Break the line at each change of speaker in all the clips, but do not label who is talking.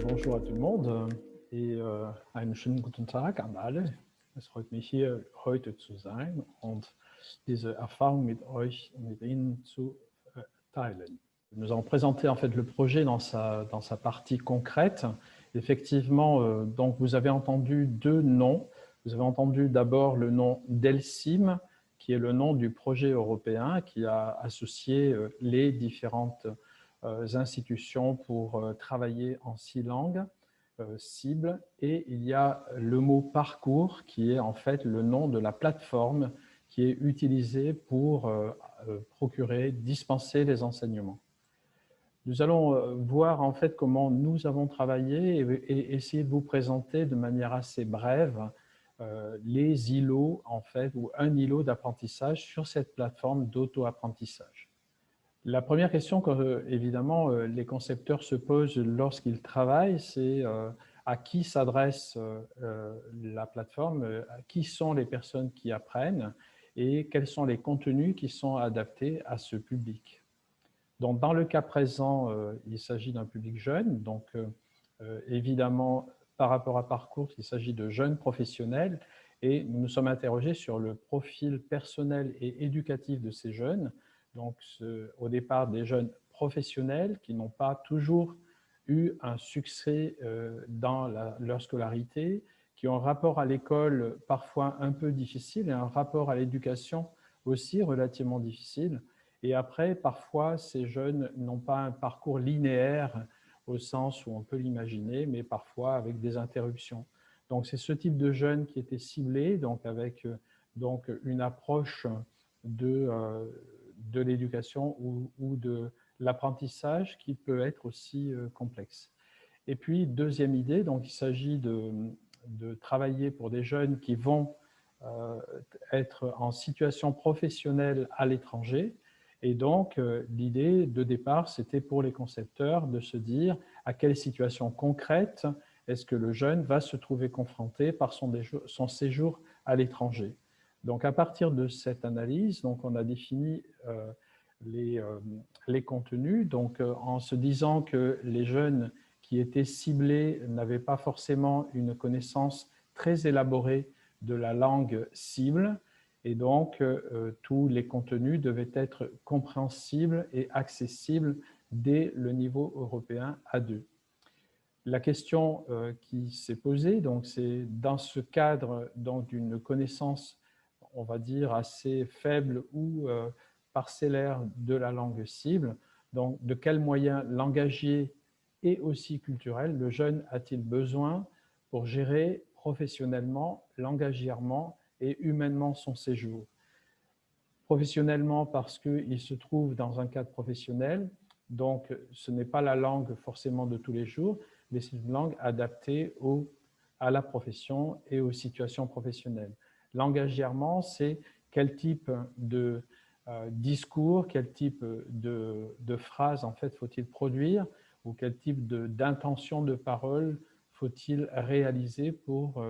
Bonjour à tout le monde einen schönen guten Tag an alle. Es freut mich hier heute zu sein und diese Erfahrung mit Ihnen zu teilen. Nous allons présenter en fait le projet dans sa partie concrète. Effectivement, donc vous avez entendu deux noms. Vous avez entendu d'abord le nom d'ELSIM, qui est le nom du projet européen qui a associé les différentes institutions pour travailler en 6 langues cibles. Et il y a le mot parcours qui est en fait le nom de la plateforme qui est utilisée pour procurer, dispenser les enseignements. Nous allons voir en fait comment nous avons travaillé et essayer de vous présenter de manière assez brève les îlots en fait, ou un îlot d'apprentissage sur cette plateforme d'auto-apprentissage. La première question que, évidemment, les concepteurs se posent lorsqu'ils travaillent, c'est à qui s'adresse la plateforme, à qui sont les personnes qui apprennent et quels sont les contenus qui sont adaptés à ce public. Donc, dans le cas présent, il s'agit d'un public jeune, donc évidemment, par rapport à Parcours, il s'agit de jeunes professionnels et nous nous sommes interrogés sur le profil personnel et éducatif de ces jeunes. Donc, au départ, des jeunes professionnels qui n'ont pas toujours eu un succès dans leur scolarité, qui ont un rapport à l'école parfois un peu difficile et un rapport à l'éducation aussi relativement difficile. Et après, parfois, ces jeunes n'ont pas un parcours linéaire au sens où on peut l'imaginer, mais parfois avec des interruptions. Donc, c'est ce type de jeunes qui étaient ciblés, donc avec une approche de l'éducation ou de l'apprentissage qui peut être aussi complexe. Et puis, deuxième idée, donc il s'agit de travailler pour des jeunes qui vont être en situation professionnelle à l'étranger. Et donc, l'idée de départ, c'était pour les concepteurs de se dire à quelle situation concrète est-ce que le jeune va se trouver confronté par son séjour à l'étranger. Donc, à partir de cette analyse, donc, on a défini les contenus, donc, en se disant que les jeunes qui étaient ciblés n'avaient pas forcément une connaissance très élaborée de la langue cible, et donc tous les contenus devaient être compréhensibles et accessibles dès le niveau européen A2. La question qui s'est posée, c'est dans ce cadre d'une connaissance, on va dire, assez faible ou parcellaire de la langue cible, donc de quels moyens langagiers et aussi culturels le jeune a-t-il besoin pour gérer professionnellement, langagièrement et humainement son séjour. Professionnellement parce qu'il se trouve dans un cadre professionnel, donc ce n'est pas la langue forcément de tous les jours, mais c'est une langue adaptée à la profession et aux situations professionnelles. Langagièrement, c'est quel type de discours, quel type de phrase en fait faut-il produire ou quel type d'intention de parole faut-il réaliser pour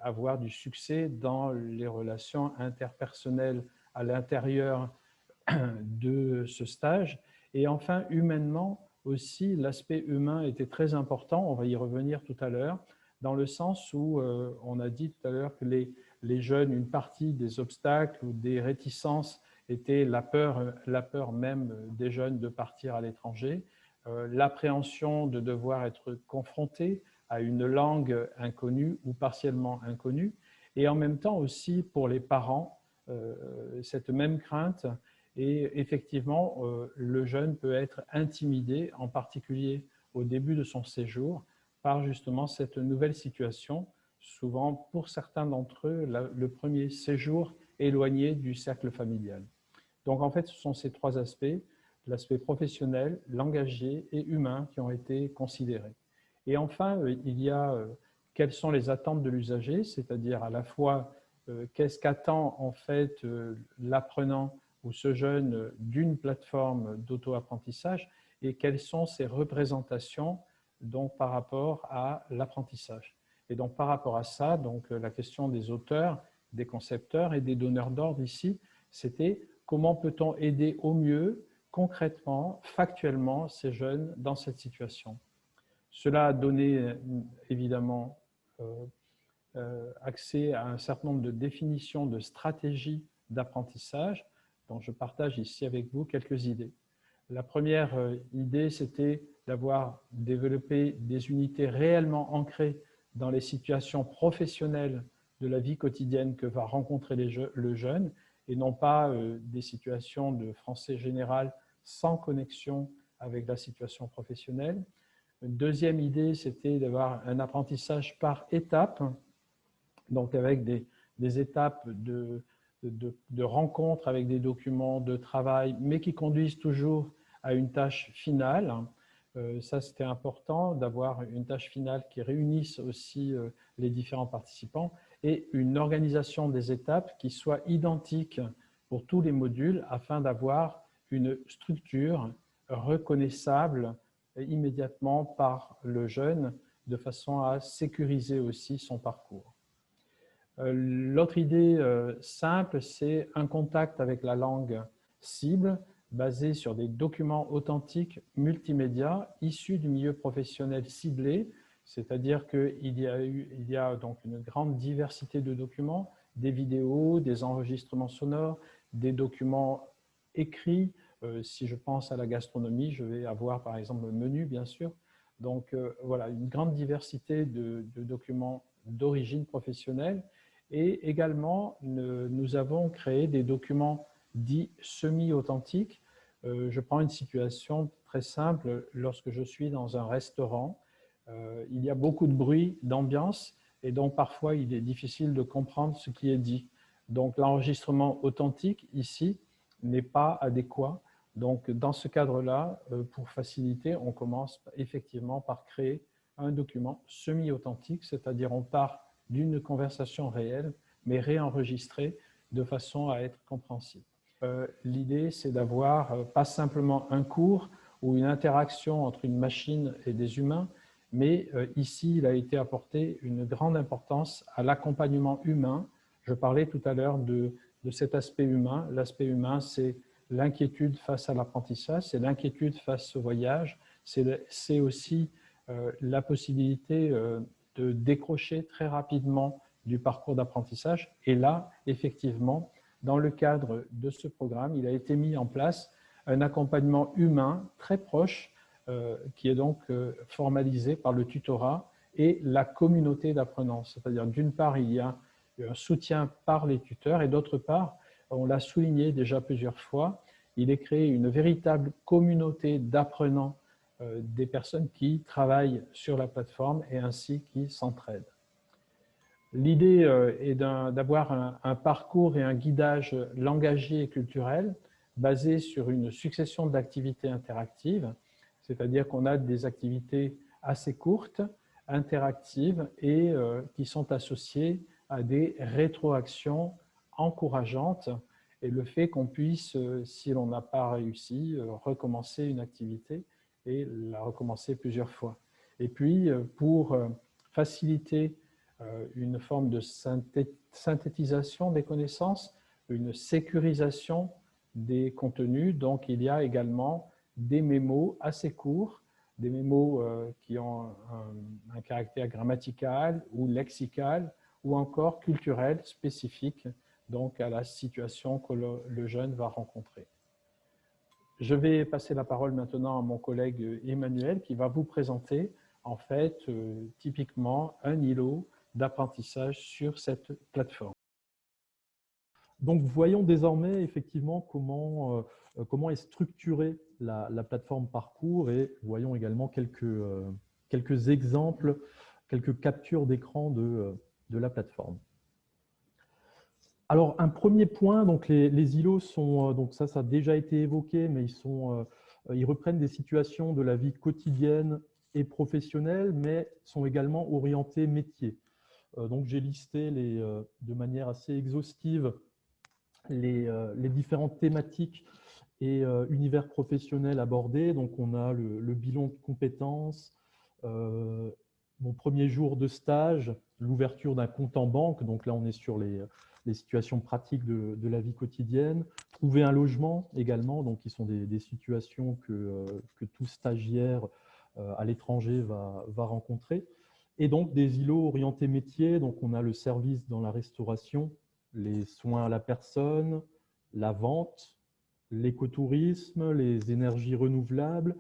avoir du succès dans les relations interpersonnelles à l'intérieur de ce stage. Et enfin, humainement aussi, l'aspect humain était très important, on va y revenir tout à l'heure, dans le sens où on a dit tout à l'heure que les jeunes, une partie des obstacles ou des réticences était la peur même des jeunes de partir à l'étranger, l'appréhension de devoir être confrontés à une langue inconnue ou partiellement inconnue, et en même temps aussi pour les parents, cette même crainte. Et effectivement, le jeune peut être intimidé, en particulier au début de son séjour, par justement cette nouvelle situation, souvent pour certains d'entre eux, le premier séjour éloigné du cercle familial. Donc en fait, ce sont ces trois aspects, l'aspect professionnel, langagier et humain qui ont été considérés. Et enfin, il y a quelles sont les attentes de l'usager, c'est-à-dire à la fois qu'est-ce qu'attend en fait l'apprenant ou ce jeune d'une plateforme d'auto-apprentissage et quelles sont ses représentations donc, par rapport à l'apprentissage. Et donc par rapport à ça, donc, la question des auteurs, des concepteurs et des donneurs d'ordre ici, c'était comment peut-on aider au mieux, concrètement, factuellement, ces jeunes dans cette situation. Cela a donné évidemment accès à un certain nombre de définitions de stratégies d'apprentissage, dont je partage ici avec vous quelques idées. La première idée, c'était d'avoir développé des unités réellement ancrées dans les situations professionnelles de la vie quotidienne que va rencontrer le jeune, et non pas des situations de français général sans connexion avec la situation professionnelle. Une deuxième idée, c'était d'avoir un apprentissage par étapes, donc avec des étapes de rencontres avec des documents de travail, mais qui conduisent toujours à une tâche finale. Ça, c'était important d'avoir une tâche finale qui réunisse aussi les différents participants et une organisation des étapes qui soit identique pour tous les modules afin d'avoir une structure reconnaissable immédiatement par le jeune de façon à sécuriser aussi son parcours. L'autre idée simple, c'est un contact avec la langue cible basé sur des documents authentiques multimédia issus du milieu professionnel ciblé, c'est-à-dire qu'il y a donc une grande diversité de documents, des vidéos, des enregistrements sonores, des documents écrits. Si je pense à la gastronomie, je vais avoir par exemple le menu, bien sûr. Donc voilà, une grande diversité de documents d'origine professionnelle. Et également, nous avons créé des documents dits semi-authentiques. Je prends une situation très simple. Lorsque je suis dans un restaurant, il y a beaucoup de bruit, d'ambiance, et donc parfois il est difficile de comprendre ce qui est dit. Donc l'enregistrement authentique ici n'est pas adéquat. Donc dans ce cadre-là, pour faciliter, on commence effectivement par créer un document semi-authentique, c'est-à-dire on part d'une conversation réelle, mais réenregistrée de façon à être compréhensible. L'idée, c'est d'avoir pas simplement un cours ou une interaction entre une machine et des humains, mais ici, il a été apporté une grande importance à l'accompagnement humain. Je parlais tout à l'heure de cet aspect humain. L'aspect humain, c'est l'inquiétude face à l'apprentissage, c'est l'inquiétude face au voyage, c'est aussi la possibilité de décrocher très rapidement du parcours d'apprentissage. Et là, effectivement, dans le cadre de ce programme, il a été mis en place un accompagnement humain très proche qui est donc formalisé par le tutorat et la communauté d'apprenants. C'est-à-dire, d'une part, il y a un soutien par les tuteurs et d'autre part, on l'a souligné déjà plusieurs fois, il est créé une véritable communauté d'apprenants, des personnes qui travaillent sur la plateforme et ainsi qui s'entraident. L'idée est d'avoir un parcours et un guidage langagier et culturel basé sur une succession d'activités interactives, c'est-à-dire qu'on a des activités assez courtes, interactives et qui sont associées à des rétroactions encourageantes et le fait qu'on puisse, si l'on n'a pas réussi, recommencer une activité et la recommencer plusieurs fois. Et puis, pour faciliter une forme de synthétisation des connaissances, une sécurisation des contenus, donc il y a également des mémos assez courts, des mémos qui ont un caractère grammatical ou lexical ou encore culturel spécifique donc à la situation que le jeune va rencontrer. Je vais passer la parole maintenant à mon collègue Emmanuel qui va vous présenter en fait typiquement un îlot d'apprentissage sur cette plateforme.
Donc, voyons désormais effectivement comment est structurée la plateforme Parcours et voyons également quelques exemples, quelques captures d'écran de la plateforme. Alors, un premier point, donc les îlots sont, donc ça a déjà été évoqué, mais ils reprennent des situations de la vie quotidienne et professionnelle, mais sont également orientés métiers. Donc, j'ai listé de manière assez exhaustive les différentes thématiques et univers professionnels abordés. Donc, on a le bilan de compétences, mon premier jour de stage, l'ouverture d'un compte en banque. Donc là, on est sur les situations pratiques de la vie quotidienne. Trouver un logement également, donc qui sont des situations que tout stagiaire à l'étranger va rencontrer. Et donc des îlots orientés métiers, donc on a le service dans la restauration, les soins à la personne, la vente, l'écotourisme, les énergies renouvelables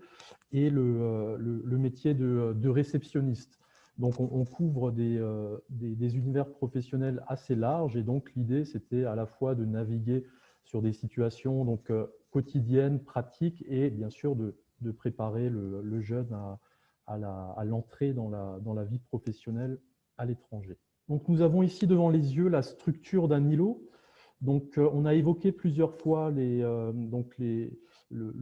et le métier de réceptionniste. Donc on couvre des univers professionnels assez larges et donc l'idée c'était à la fois de naviguer sur des situations donc, quotidiennes, pratiques et bien sûr de préparer le jeune à l'entrée dans la vie professionnelle à l'étranger. Donc nous avons ici devant les yeux la structure d'un îlot. Donc on a évoqué plusieurs fois le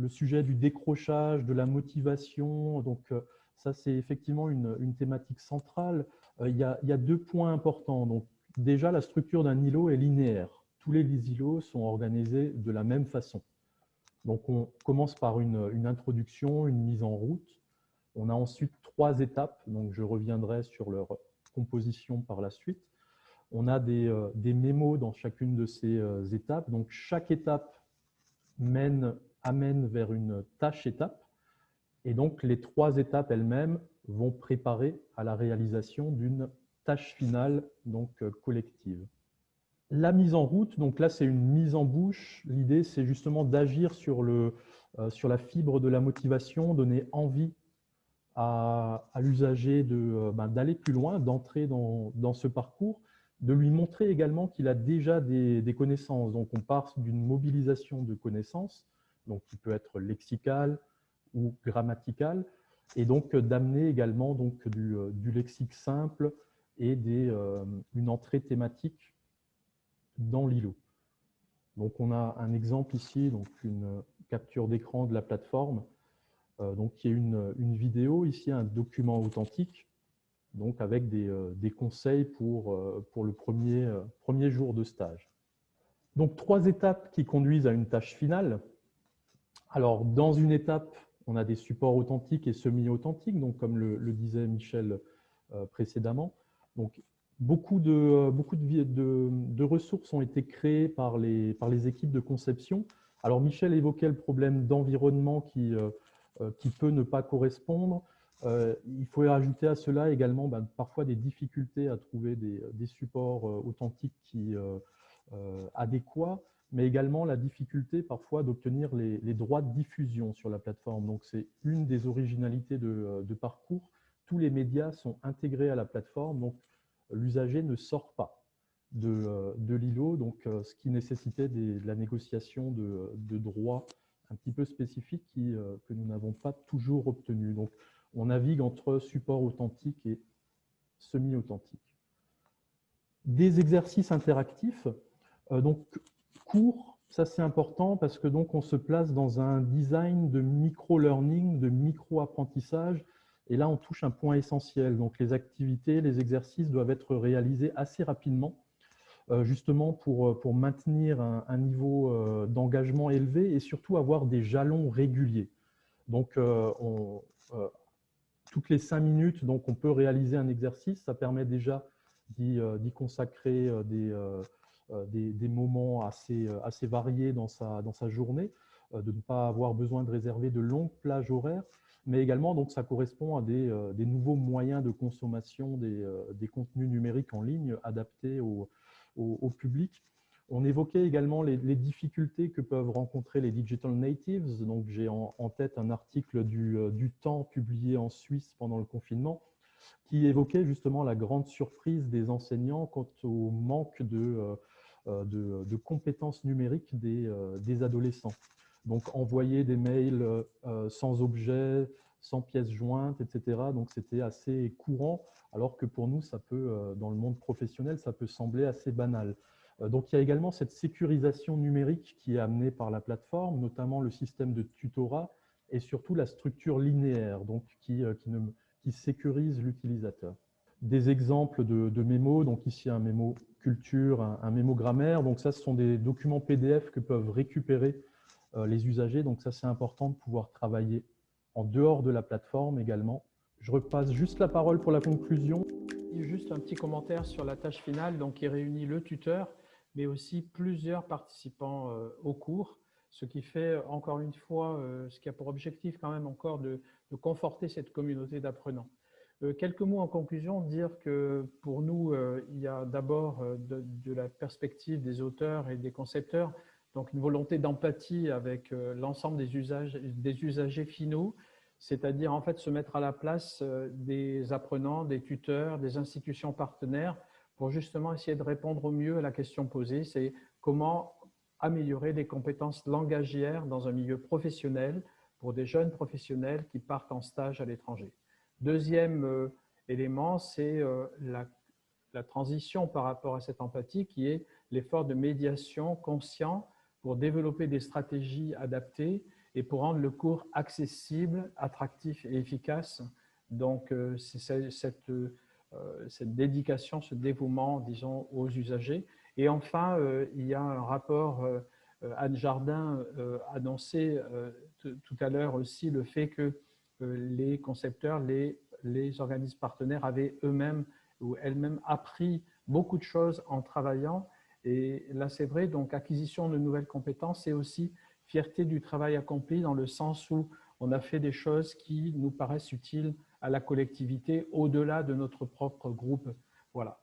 sujet du décrochage, de la motivation. Donc ça c'est effectivement une thématique centrale. Il y a 2 points importants. Donc déjà la structure d'un îlot est linéaire. Tous les îlots sont organisés de la même façon. Donc on commence par une introduction, une mise en route. On a ensuite 3 étapes, donc je reviendrai sur leur composition par la suite. On a des mémos dans chacune de ces étapes. Donc chaque étape amène vers une tâche-étape. Et donc les 3 étapes elles-mêmes vont préparer à la réalisation d'une tâche finale donc collective. La mise en route, donc là c'est une mise en bouche. L'idée c'est justement d'agir sur la fibre de la motivation, donner envie à l'usager d'aller plus loin, d'entrer dans ce parcours, de lui montrer également qu'il a déjà des connaissances. Donc on part d'une mobilisation de connaissances, donc qui peut être lexicale ou grammaticale, et donc d'amener également donc, du lexique simple et une entrée thématique dans l'îlot. Donc on a un exemple ici, donc une capture d'écran de la plateforme, donc qui est une vidéo, ici un document authentique, donc avec des conseils pour le premier jour de stage. Donc 3 étapes qui conduisent à une tâche finale. Alors dans une étape, on a des supports authentiques et semi-authentiques, donc comme le disait Michel précédemment. Donc beaucoup de ressources ont été créées par les équipes de conception. Alors Michel évoquait le problème d'environnement qui peut ne pas correspondre. Il faut ajouter à cela également parfois des difficultés à trouver des supports authentiques adéquats, mais également la difficulté parfois d'obtenir les droits de diffusion sur la plateforme. Donc c'est une des originalités de parcours. Tous les médias sont intégrés à la plateforme, donc l'usager ne sort pas de l'îlot, donc ce qui nécessitait de la négociation de droits un petit peu spécifiques que nous n'avons pas toujours obtenus. Donc on navigue entre support authentique et semi-authentique. Des exercices interactifs, donc courts, ça c'est important parce que donc on se place dans un design de micro-learning, de micro-apprentissage, et là on touche un point essentiel. Donc les activités, les exercices doivent être réalisés assez rapidement, justement pour maintenir un niveau d'engagement élevé et surtout avoir des jalons réguliers. Donc toutes les 5 minutes, donc on peut réaliser un exercice, ça permet déjà d'y consacrer des moments assez variés dans sa journée, de ne pas avoir besoin de réserver de longues plages horaires, mais également donc, ça correspond à des nouveaux moyens de consommation des contenus numériques en ligne adaptés au public. On évoquait également les difficultés que peuvent rencontrer les digital natives. Donc, j'ai en tête un article du Temps publié en Suisse pendant le confinement qui évoquait justement la grande surprise des enseignants quant au manque de compétences numériques des adolescents. Donc, envoyer des mails sans objet, sans pièces jointes, etc. Donc, c'était assez courant, alors que pour nous, ça peut, dans le monde professionnel, ça peut sembler assez banal. Donc, il y a également cette sécurisation numérique qui est amenée par la plateforme, notamment le système de tutorat et surtout la structure linéaire, donc qui sécurise l'utilisateur. Des exemples de mémos, donc ici un mémo culture, un mémo grammaire, donc ça ce sont des documents PDF que peuvent récupérer les usagers, donc ça c'est important de pouvoir travailler en dehors de la plateforme également. Je repasse juste la parole pour la conclusion.
Juste un petit commentaire sur la tâche finale, donc qui réunit le tuteur, mais aussi plusieurs participants au cours. ce qui fait encore une fois, ce qui a pour objectif quand même encore de conforter cette communauté d'apprenants. Quelques mots en conclusion, dire que pour nous, il y a d'abord de la perspective des auteurs et des concepteurs, donc une volonté d'empathie avec l'ensemble des usagers finaux, c'est-à-dire en fait se mettre à la place des apprenants, des tuteurs, des institutions partenaires pour justement essayer de répondre au mieux à la question posée, c'est comment améliorer les compétences langagières dans un milieu professionnel pour des jeunes professionnels qui partent en stage à l'étranger. Deuxième élément, c'est la transition par rapport à cette empathie qui est l'effort de médiation conscient pour développer des stratégies adaptées et pour rendre le cours accessible, attractif et efficace. Donc, c'est cette dédication, ce dévouement, disons, aux usagers. Et enfin, il y a un rapport, Anne Jardin annonçait tout à l'heure aussi le fait que les concepteurs, les organismes partenaires avaient eux-mêmes ou elles-mêmes appris beaucoup de choses en travaillant. Et là, c'est vrai, donc acquisition de nouvelles compétences et aussi fierté du travail accompli dans le sens où on a fait des choses qui nous paraissent utiles à la collectivité au-delà de notre propre groupe. Voilà.